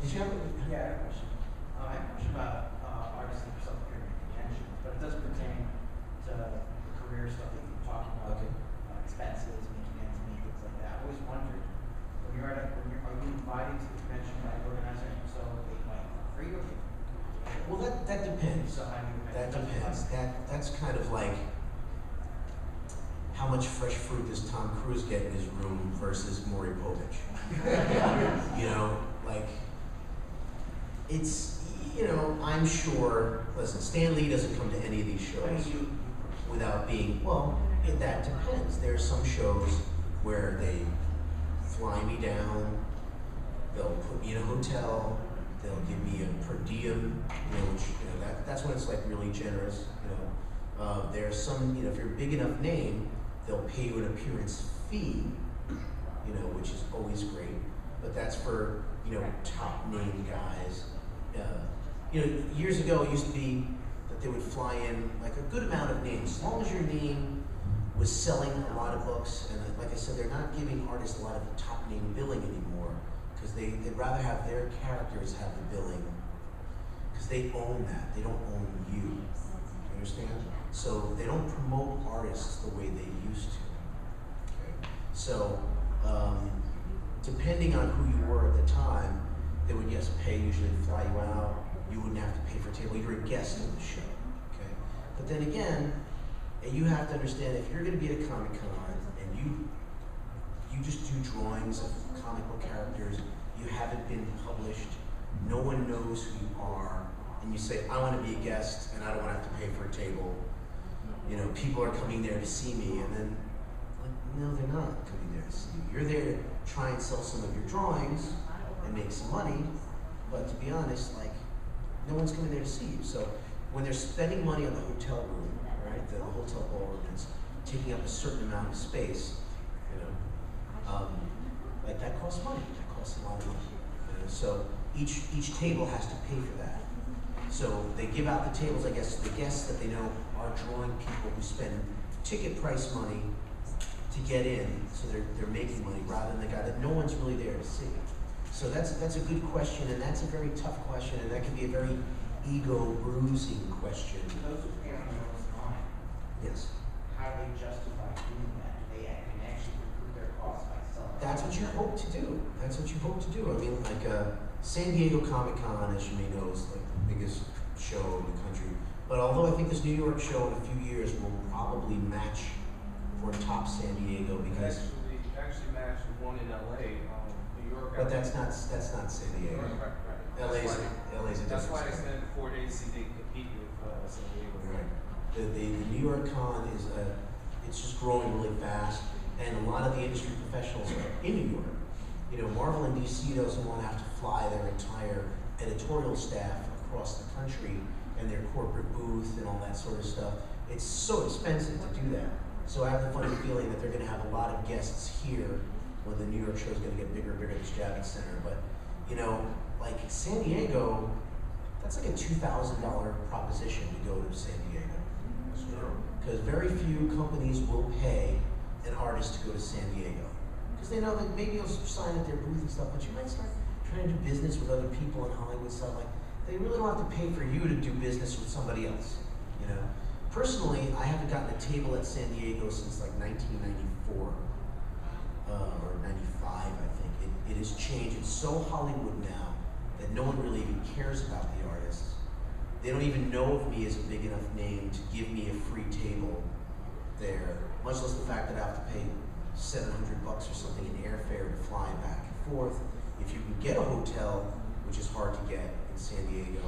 Did you have a... Yeah, I have a question. I have a question about artists and self-appearing conventions, but it does pertain to the career stuff that you're talking about, Okay. Expenses, making ends meet, things like that. I always wondered, when you're at are you invited to the convention by the organizer, so they invite you for free or you? Well, that depends. So how do you? That depends. That's kind of like how much fresh fruit does Tom Cruise get in his room versus Maury Povich? You know, like, it's, you know, I'm sure, listen, Stan Lee doesn't come to any of these shows without being, well, that depends. There's some shows where they fly me down, they'll put me in a hotel, they'll give me a per diem, you know, which, you know, that's when it's like really generous, you know. There's some, you know, if you're a big enough name, they'll pay you an appearance fee, you know, which is always great, but that's for, you know, top name guys. You know, years ago it used to be that they would fly in like a good amount of names, as long as your name was selling a lot of books, and like I said, they're not giving artists a lot of top name billing anymore, because they'd rather have their characters have the billing, because they own that, they don't own you. You understand? So they don't promote artists the way they used to. Okay? So depending on who you were at the time, they would, yes, pay, usually fly you out. You wouldn't have to pay for a table. You're a guest of the show. Okay? But then again, you have to understand, if you're going to be at a Comic-Con and you just do drawings of comic book characters, you haven't been published, no one knows who you are, and you say, I want to be a guest and I don't want to have to pay for a table. You know, people are coming there to see me, and then, like, no, they're not coming there to see you. You're there to try and sell some of your drawings and make some money, but to be honest, like, no one's coming there to see you. So when they're spending money on the hotel room, right, the hotel ballroom is taking up a certain amount of space, you know, like that costs money. That costs a lot of money. You know? So each table has to pay for that. So they give out the tables, I guess, to the guests that they know are drawing people who spend ticket price money to get in, so they're making money, rather than the guy that no one's really there to see. So that's a good question, and that's a very tough question, and that can be a very ego-bruising question. Those who pay on their own time, Yes. how do they justify doing that? Do they can actually recoup their costs by selling? That's what you hope to do. That's what you hope to do. I mean, like San Diego Comic-Con, as you may know, is like the biggest show in the country. But although I think this New York show in a few years will probably match for top San Diego, because actually matched one in LA, New York. but that's not San Diego. Right. LA's a That's different why I story. spent 4 days to compete with San Diego. Right. The New York Con is it's just growing really fast, and a lot of the industry professionals are in New York. You know, Marvel and DC doesn't want to have to fly their entire editorial staff across the country and their corporate booth and all that sort of stuff. It's so expensive to do that. So I have the funny feeling that they're going to have a lot of guests here when the New York show is going to get bigger and bigger at the Javits Center. But, you know, like San Diego, that's like a $2,000 proposition to go to San Diego. Because very few companies will pay an artist to go to San Diego. Because they know that maybe you'll sign at their booth and stuff, but you might start trying to do business with other people in Hollywood stuff. Like, they really don't have to pay for you to do business with somebody else, you know? Personally, I haven't gotten a table at San Diego since like 1994 or 95, I think. It has changed. It's so Hollywood now that no one really even cares about the artists. They don't even know of me as a big enough name to give me a free table there, much less the fact that I have to pay $700 or something in airfare to fly back and forth. If you can get a hotel, which is hard to get in San Diego,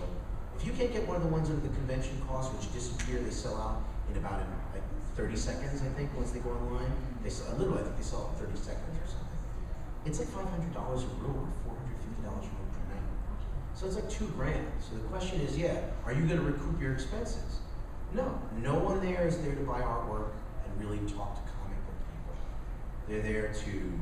if you can't get one of the ones under the convention cost, which disappear, they sell out in about like 30 seconds, I think, once they go online. They sell, literally, I think they sell out in 30 seconds or something. It's like $500 a room or $450 a room per night. So it's like $2,000. So the question is, yeah, are you going to recoup your expenses? No, no one there is there to buy artwork and really talk to comic book people. They're there to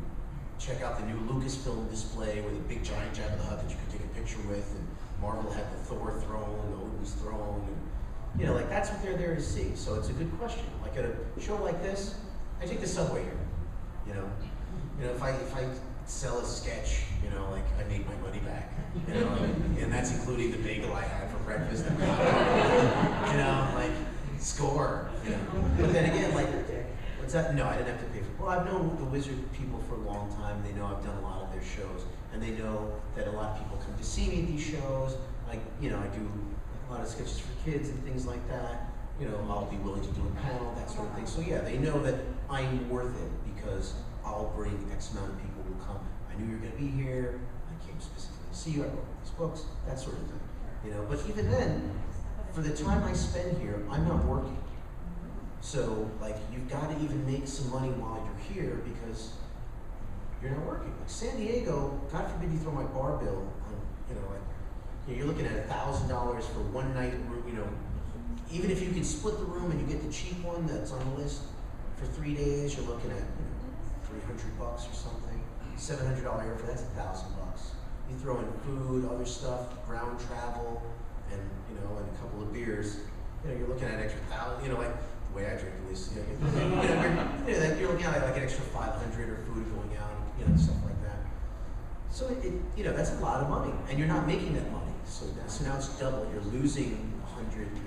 check out the new Lucasfilm display with a big giant Jabba the Hutt that you could take a picture with, and Marvel had the Thor throne, the Odin's throne, and you know, like that's what they're there to see. So it's a good question. Like at a show like this, I take the subway here. You know, if I sell a sketch, you know, like I made my money back, you know, and that's including the bagel I had for breakfast, and, you know, like score, you know. But then again, like, what's that? No, I didn't have to pay for. Well, I've known the Wizard people for a long time. They know I've done a lot of their shows, and they know that a lot of people come to see me at these shows. Like, you know, I do a lot of sketches for kids and things like that. You know, I'll be willing to do a panel, that sort of thing. So yeah, they know that I'm worth it because I'll bring X amount of people who come. I knew you were going to be here. I came specifically to see you. I wrote these books, that sort of thing. You know, but even then, for the time I spend here, I'm not working. So, like, you've got to even make some money while you're here because you're not working. Like San Diego, God forbid you throw my bar bill on, you know, like, you're looking at $1,000 for one night room, you know. Even if you can split the room and you get the cheap one that's on the list for 3 days, you're looking at, you know, $300 or something. $700 airfare, that's $1,000. You throw in food, other stuff, ground travel, and, you know, and a couple of beers. You know, you're looking at an extra $1,000. You know, like the way I drink at least. You know, you're looking at like an extra $500 or food going out, you know, stuff like that. So you know, that's a lot of money, and you're not making that money. So now it's double. You're losing 100, 300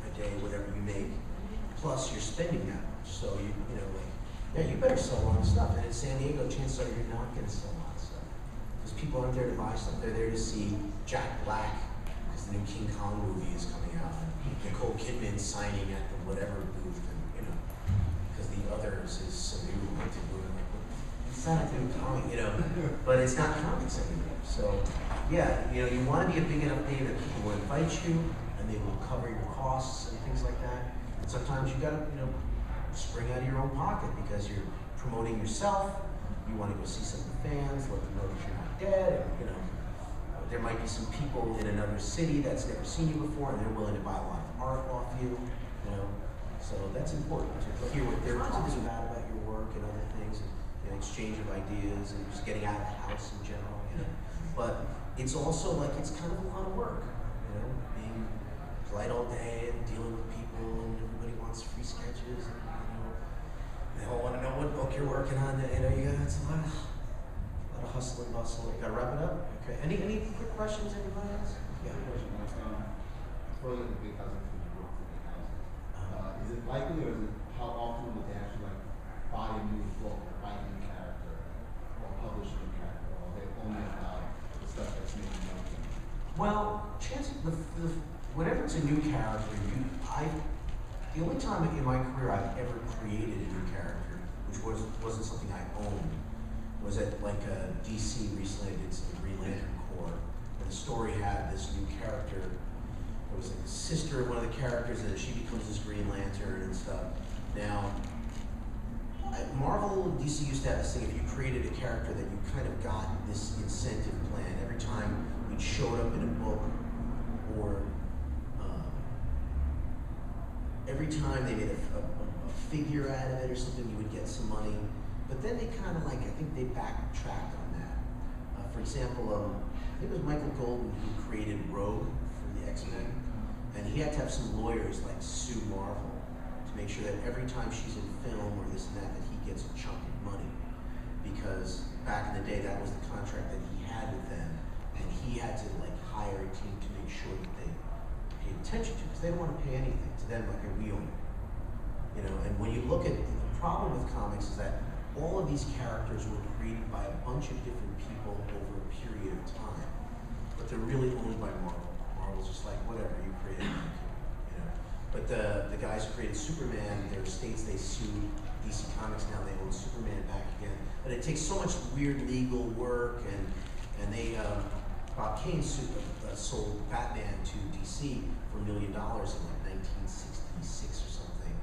a day, whatever you make, plus you're spending that much. So you know, like, yeah, you better sell a lot of stuff. And in San Diego, chances are you're not going to sell a lot of stuff because people aren't there to buy stuff. They're there to see Jack Black because the new King Kong movie is coming out. Nicole Kidman signing at the whatever booth, and you know, because the others is some new haunted movie. It's not a new comic, you know, but it's not comics anymore. So yeah, you know, you want to be a big enough name that people will invite you and they will cover your costs and things like that. And sometimes you gotta, you know, spring out of your own pocket because you're promoting yourself. You want to go see some of the fans, let them know that you're not dead, and, you know. There might be some people in another city that's never seen you before, and they're willing to buy a lot of art off you, you know. So that's important to hear what they're talking about your work and other things, and exchange of ideas, and just getting out of the house in general, you know. But it's also like it's kind of a lot of work, you know, being polite all day and dealing with people, and everybody wants free sketches, and you know, they all want to know what book you're working on. You know, it's a lot of hustle and bustle. You gotta wrap it up. Okay. Any quick questions, anybody else? Yeah. Further to big houses from the book to big houses. Is it likely, or is it how often would they actually like buy a new book, or buy a new character, or publish a new character, or they only about the stuff that's making money? Well, whenever it's a new character, the only time in my career I've ever created a new character, which wasn't something I owned, was at like DC recently. I did some Green Lantern Corps, and the story had this new character. It was like the sister of one of the characters, and she becomes this Green Lantern and stuff. Now, Marvel and DC used to have this thing: if you created a character, that you kind of got this incentive plan every time it showed up in a book, or every time they made a figure out of it or something, you would get some money. But then they kind of I think they backtracked on that. For example, I think it was Michael Golden who created Rogue for the X-Men, and he had to have some lawyers sue Marvel to make sure that every time she's in film or this and that he gets a chunk of money. Because back in the day, that was the contract that he had with them, and he had to hire a team to make sure that they paid attention to, because they don't want to pay anything to them like we own it. You know, and when you look at the problem with comics is that all of these characters were created by a bunch of different people over a period of time, but they're really owned by Marvel. Marvel's just like, whatever, you created it, you know. But the guys who created Superman, their estates, they sued DC Comics. Now they own Superman back again. But it takes so much weird legal work, and they Bob Kane sold Batman to DC for $1 million in 1966 or something,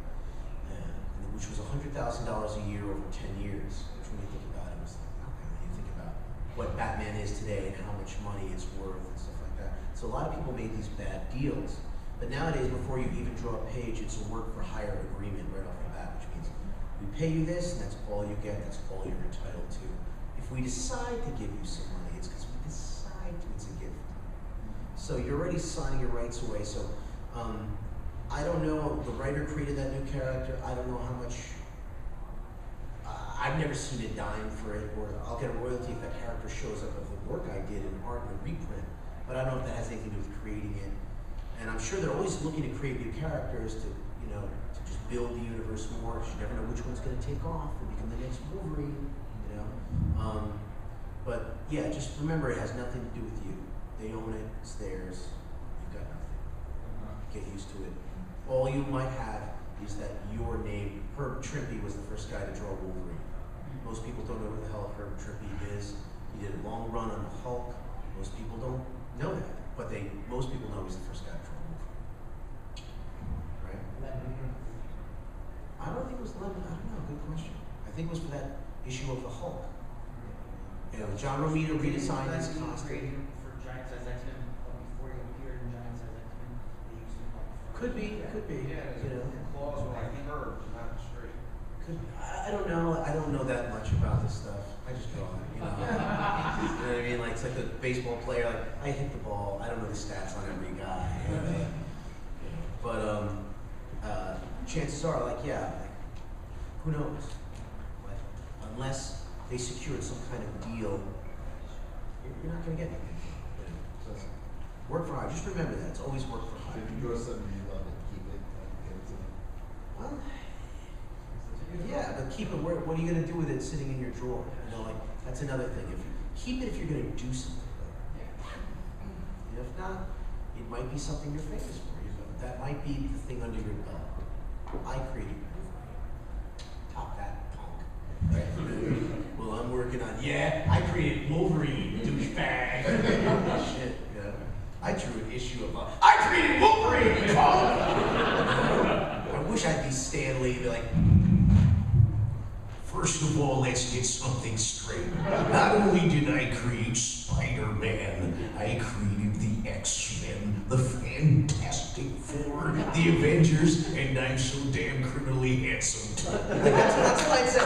which was $100,000 a year over 10 years. Which, when you think about it, was nothing. When you think about what Batman is today and how much money it's worth and stuff like that. So a lot of people made these bad deals. But nowadays, before you even draw a page, it's a work for hire agreement right off the bat, which means we pay you this, and that's all you get. That's all you're entitled to. If we decide to give you some money, it's because we decide to. It's a gift. So you're already signing your rights away. So I don't know. The writer created that new character. I don't know how much. I've never seen a dime for it, or I'll get a royalty if that character shows up of the work I did in art and a reprint. But I don't know if that has anything to do with creating it. And I'm sure they're always looking to create new characters to, you know, to just build the universe more. You never know which one's going to take off and become the next Wolverine, you know. But yeah, just remember it has nothing to do with you. They own it, it's theirs. You've got nothing. Get used to it. All you might have is that your name, Herb Trimpe was the first guy to draw Wolverine. Most people don't know who the hell Herb Trimpe is. He did a long run on the Hulk. Most people don't know that, but most people know he's the first guy to draw Wolverine. Right? I don't think it was Lemon. I don't know. Good question. I think it was for that issue of the Hulk. You know, John Romita redesigned his costume. For Giant Size X-Men, before he appeared in Giant Size X-Men, they used him for. Could be. Yeah, You know. claws were like curved, not straight. I don't know. I don't know that much about this stuff. I just draw it. You know. You know what I mean? Like it's like the baseball player. Like I hit the ball. I don't know the stats on every guy. You know? But chances are, like, yeah, like, who knows? Like, unless they secured some kind of deal, you're not going to get anything. You know? So work for hire. Just remember that. It's always work for So hire. if you draw something you love it, keep it, give it to them. Well, yeah, but keep it. What are you going to do with it sitting in your drawer? You know, like that's another thing. If you keep it, if you're going to do something with it. And if not, it might be something you're famous for. You know, that might be the thing under your belt. I created Wolverine. Top that, punk. Right? Well, I'm working on. Yeah, I created Wolverine, douchebag. Shit, you know. I drew an issue of. I created Wolverine, punk. I wish I'd be Stan Lee, be like. First of all, let's get something straight. Not only did I create Spider-Man, I created the X-Men, the Fantastic Four, the Avengers, and I'm so damn criminally handsome too. That's what I said.